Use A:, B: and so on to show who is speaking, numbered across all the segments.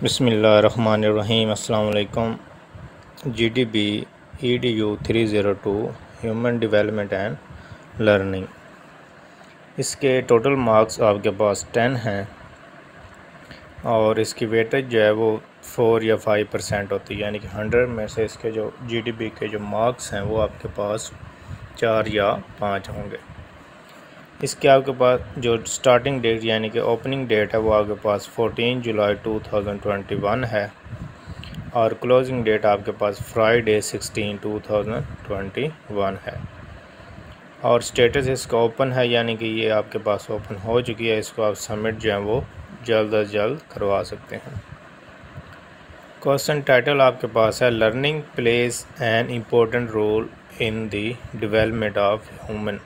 A: बिस्मिल्लाहिर्रहमानिर्रहीम। अस्सलाम वालेकुम। GDB EDU 302 human development and learning, इसके टोटल मार्क्स आपके पास 10 हैं और इसकी वेटेज जो है वो 4 या 5% होती है, यानी कि 100 में से इसके जो GDB के जो मार्क्स हैं वो आपके पास 4 या 5 होंगे। इसके आपके पास जो स्टार्टिंग डेट यानी कि ओपनिंग डेट है वो आपके पास 14 जुलाई 2021 है और क्लोजिंग डेट आपके पास फ्राइडे 16 2021 है। और स्टेटस इसका ओपन है, यानी कि ये आपके पास ओपन हो चुकी है। इसको आप सबमिट जो है वो जल्द अज जल्द करवा सकते हैं। क्वेश्चन टाइटल आपके पास है learning plays an important role in the development of human,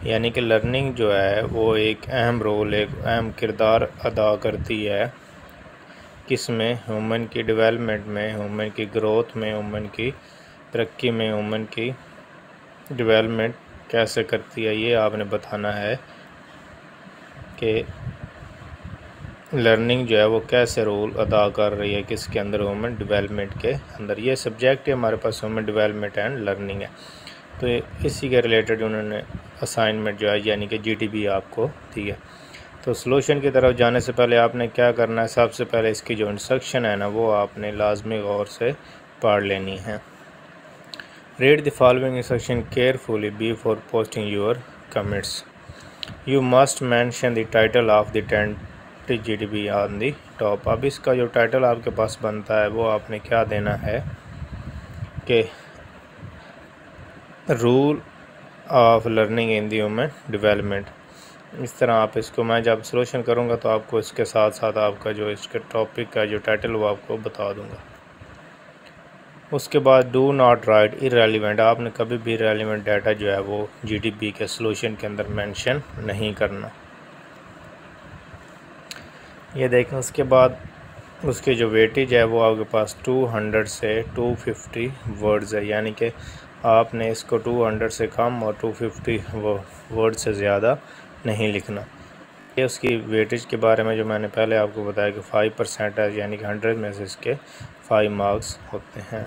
A: यानी कि लर्निंग जो है वो एक अहम रोल, एक अहम किरदार अदा करती है किसमें, ह्यूमन की डेवलपमेंट में, ह्यूमन की ग्रोथ में, ह्यूमन की तरक्की में। ह्यूमन की डेवलपमेंट कैसे करती है ये आपने बताना है कि लर्निंग जो है वो कैसे रोल अदा कर रही है किसके अंदर, ह्यूमन डेवलपमेंट के अंदर। ये सब्जेक्ट है हमारे पास ह्यूमन डेवलपमेंट एंड लर्निंग है, तो इसी के रिलेटेड उन्होंने असाइनमेंट जो है यानी कि GDB आपको दी है। तो सॉल्यूशन की तरफ जाने से पहले आपने क्या करना है, सबसे पहले इसकी जो इंस्ट्रक्शन है ना वो आपने लाजमी गौर से पढ़ लेनी है। Read the following instruction carefully before posting your comments. You must mention the title of the 10 GDB on the top. अब इसका जो टाइटल आपके पास बनता है वो आपने क्या देना है कि rule of learning in the human development. इस तरह आप इसको, मैं जब सॉल्यूशन करूँगा तो आपको इसके साथ साथ आपका जो इसके टॉपिक का जो टाइटल वो आपको बता दूँगा। उसके बाद डू नॉट राइट इररेलेवेंट, आपने कभी भी इररेलेवेंट डाटा जो है वो GDB के सॉल्यूशन के अंदर मेंशन नहीं करना। ये देखें, उसके बाद उसकी जो वेटेज है वो आपके पास 200 से 250 वर्ड्स है, यानी कि आपने इसको 200 से कम और 250 वर्ड से ज़्यादा नहीं लिखना। ये उसकी वेटेज के बारे में जो मैंने पहले आपको बताया कि 5% है, यानी कि 100 में से इसके 5 मार्क्स होते हैं।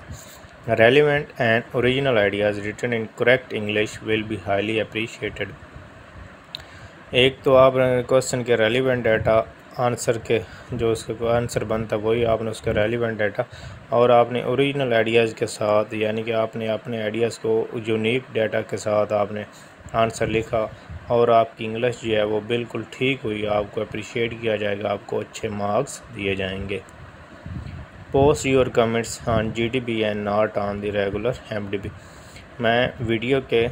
A: Relevant and original ideas written in correct English will be highly appreciated. एक तो आप क्वेश्चन के रेलिवेंट डाटा आंसर के जो उसका आंसर बनता है वही आपने उसका रेलिवेंट डाटा, और आपने ओरिजिनल आइडियाज़ के साथ, यानी कि आपने अपने आइडियाज़ को यूनिक डाटा के साथ आपने आंसर लिखा और आपकी इंग्लिश जो है वो बिल्कुल ठीक हुई, आपको अप्रिशिएट किया जाएगा, आपको अच्छे मार्क्स दिए जाएंगे। Post your comments on GDB and not on the regular MDB। मैं वीडियो के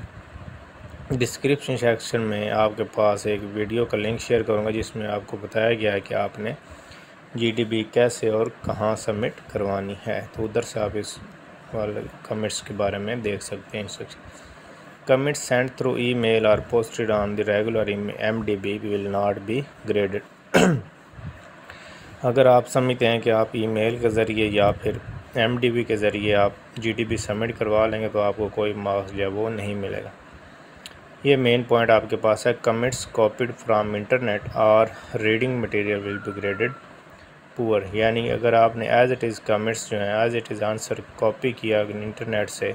A: डिस्क्रिप्शन सेक्शन में आपके पास एक वीडियो का लिंक शेयर करूंगा जिसमें आपको बताया गया है कि आपने GDB कैसे और कहां सबमिट करवानी है, तो उधर से आप इस वाले कमेंट्स के बारे में देख सकते हैं। कमेंट्स सेंड थ्रू ईमेल और posted on the regular MDB will not be graded. अगर आप समझते हैं कि आप ईमेल के ज़रिए या फिर MDB के ज़रिए आप GDB सबमिट करवा लेंगे तो आपको कोई मार्क्स जो है वो नहीं मिलेगा। ये मेन पॉइंट आपके पास है। कमेंट्स कॉपीड फ्राम इंटरनेट और reading material will be graded poor, यानी अगर आपने एज इट इज़ कमेंट्स जो हैं as it is answer copy किया इंटरनेट से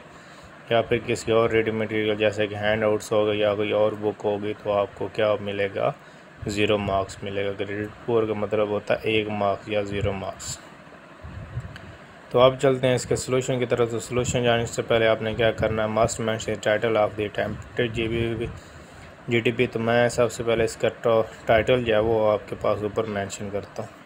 A: या फिर किसी और रीडिंग मटेरियल जैसे कि हैंड आउट्स हो गए या कोई और बुक होगी, तो आपको क्या मिलेगा, 0 मार्क्स मिलेगा। ग्रेडेड पुअर का मतलब होता है 1 मार्क्स या 0 मार्क्स। तो अब चलते हैं इसके सॉल्यूशन की तरफ। तो सॉल्यूशन जाने से पहले आपने क्या करना है, must mention title of the attempted GDB। तो मैं सबसे पहले इसका टाइटल जो है वो आपके पास ऊपर मेंशन करता हूँ।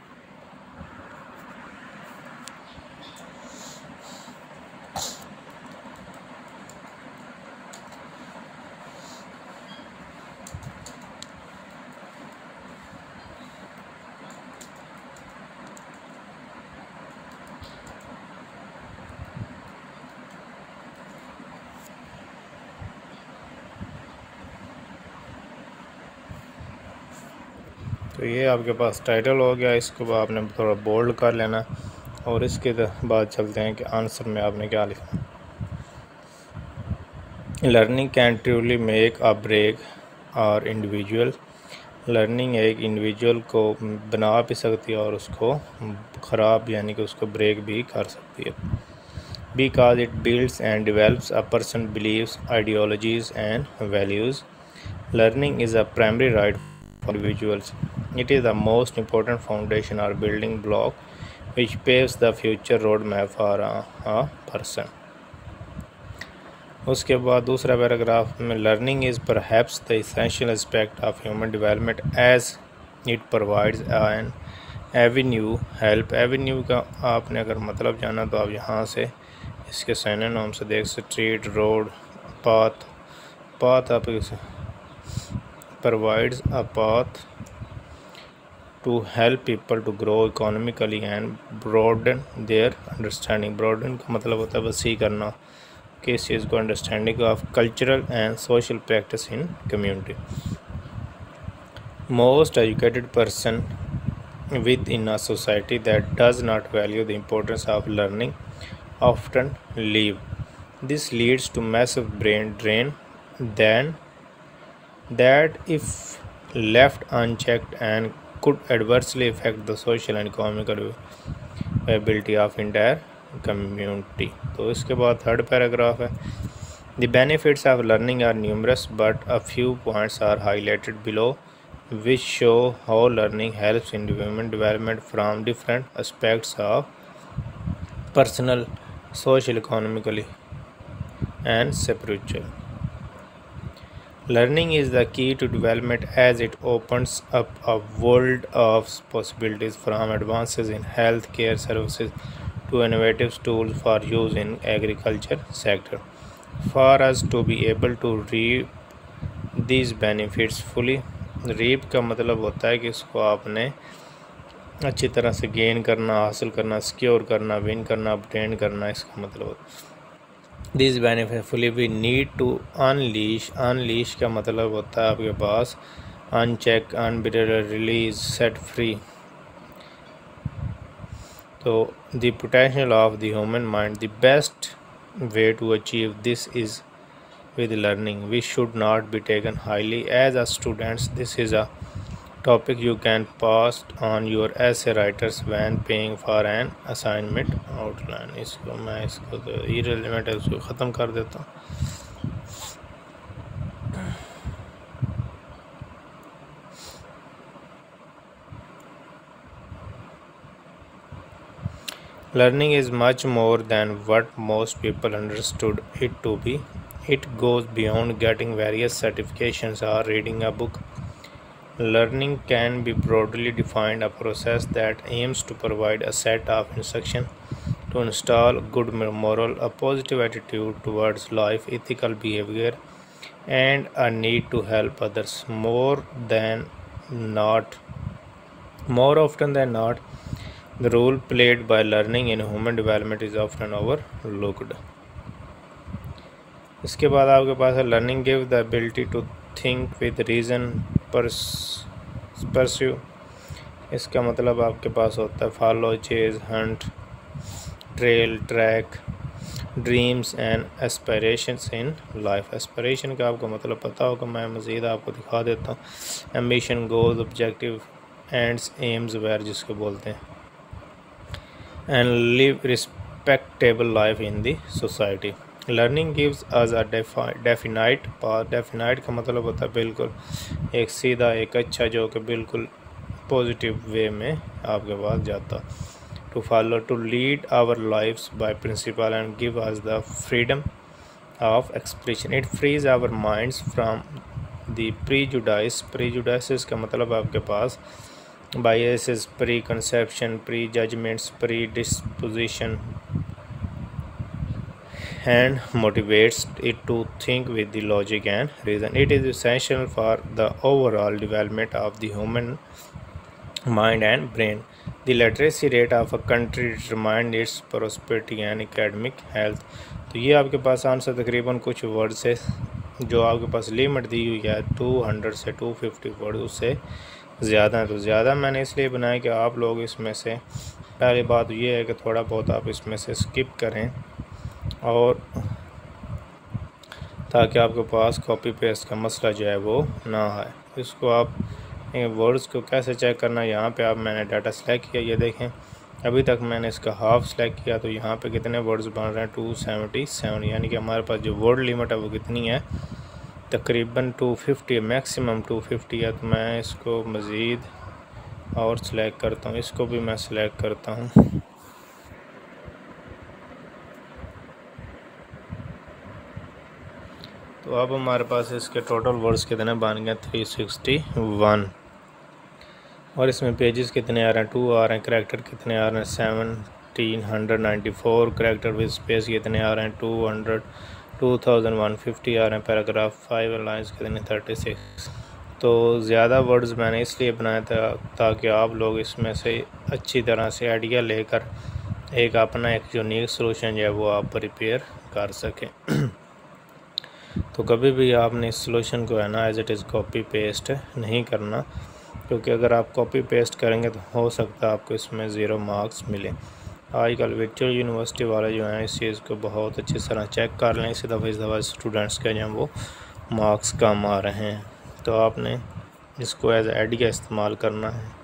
A: तो ये आपके पास टाइटल हो गया, इसको आपने थोड़ा बोल्ड कर लेना और इसके बाद चलते हैं कि आंसर में आपने क्या लिखना। Learning can truly make a break और इंडिविजुअल लर्निंग एक इंडिविजुअल को बना भी सकती है और उसको ख़राब यानी कि उसको ब्रेक भी कर सकती है। Because it builds and develops a person believes ideologies and values. Learning is a primary right for individuals. It is the most important foundation or building block which paves the future roadmap for a person. उसके बाद दूसरा paragraph में learning is perhaps the essential aspect of human development as it provides an avenue help. Avenue का आपने अगर मतलब जाना तो आप यहाँ से इसके सिनोनिम से देख स्ट्रीट, रोड, पाथ। पाथ आप provides a path to help people to grow economically and broaden their understanding. broaden का मतलब होता है वसी करना किस चीज़ को, understanding of cultural and social practice in community. Most educated person within a society that does not value the importance of learning often leave. This leads to massive brain drain that if left unchecked and could adversely affect the social and economical viability of entire community. तो इसके बाद third paragraph है The benefits of learning are numerous but a few points are highlighted below which show how learning helps in human development from different aspects of personal, social, economically and spiritual. Learning is the key to development as it opens up a world of possibilities from advances in health care services to innovative tools for use in agriculture sector. For us to be able to reap these benefits fully, reap का मतलब होता है कि इसको आपने अच्छी तरह से गेन करना, हासिल करना, सिक्योर करना, विन करना, ऑब्टेन करना, इसका मतलब होता है this benefit fully we need to unleash. Unleash का मतलब होता है आपके पास unchecked, unfettered, release, set free. तो the potential of the human mind, the best way to achieve this is with learning. We should not be taken highly as a students. This is a topic you can pass on your essay writers when paying for an assignment outline. इसको मैं इसको तो irrelevant है, उसको ख़त्म कर देता हूँ। Learning is much more than what most people understood it to be. It goes beyond getting various certifications or reading a book. Learning can be broadly defined a process that aims to provide a set of instructions to install good moral, a positive attitude towards life, ethical behavior, and a need to help others. More often than not, the role played by learning in human development is often overlooked. इसके बाद आपके पास है learning give the ability to think with reason pursue. इसका मतलब आपके पास होता है follow, chase, hunt, trail, track, dreams and aspirations in life. Aspiration का आपको मतलब पता होगा, मैं मज़ीद आपको दिखा देता हूँ। Ambition, goals, objective, ends, aims, where जिसको बोलते हैं। And live respectable life in the society. Learning gives us a definite path. Definite का मतलब होता है बिल्कुल एक सीधा, एक अच्छा, जो कि बिल्कुल पॉजिटिव वे में आपके पास जाता। To follow, to lead our lives by principle and give us the freedom of expression. It frees our minds from the prejudice. Prejudices का मतलब आपके पास biases, preconception, prejudgments, predisposition, and motivates it to think with the logic and reason. It is essential for the overall development of the human mind and brain. The literacy rate of a country determines its prosperity and academic health. तो ये आपके पास answer तकरीबन कुछ word से जो आपके पास limit दी हुई है 200 से 250 वर्ड, उससे ज़्यादा है। तो ज़्यादा मैंने इसलिए बनाया कि आप लोग इसमें से, पहली बात ये है कि थोड़ा बहुत आप इसमें से स्किप करें और ताकि आपके पास कॉपी पेस्ट का मसला जो है वो ना आए। इसको आप वर्ड्स को कैसे चेक करना, यहाँ पे आप मैंने डाटा सेलेक्ट किया, ये देखें अभी तक मैंने इसका हाफ सेलेक्ट किया तो यहाँ पे कितने वर्ड्स बन रहे हैं 277, यानी कि हमारे पास जो वर्ड लिमिट है वो कितनी है, तकरीबन 250, मैक्सिमम 250 है। तो मैं इसको मज़ीद और सेलेक्ट करता हूँ, इसको भी मैं सेलेक्ट करता हूँ। तो अब हमारे पास इसके टोटल वर्ड्स कितने बन गए 361, और इसमें पेजेस कितने आ रहे हैं 2 आ रहे हैं, करैक्टर कितने आ रहे हैं 1794, करैक्टर विद स्पेस कितने आ रहे हैं 2150 आ रहे हैं, पैराग्राफ 5 लाइन्स कितने 36। तो ज़्यादा वर्ड्स मैंने इसलिए बनाया था ताकि आप लोग इसमें से अच्छी तरह से आइडिया लेकर एक अपना एक यूनिक सॉल्यूशन जो है वो आप प्रिपेयर कर सकें। तो कभी भी आपने इस सॉल्यूशन को है ना as it is copy paste नहीं करना, क्योंकि अगर आप कॉपी पेस्ट करेंगे तो हो सकता है आपको इसमें 0 मार्क्स मिले। आजकल वर्चुअल यूनिवर्सिटी वाले जो हैं इस चीज़ को बहुत अच्छी तरह चेक कर लें, इस दफ़ा स्टूडेंट्स के जो वो मार्क्स कम आ रहे हैं। तो आपने इसको एज आइडिया इस्तेमाल करना है।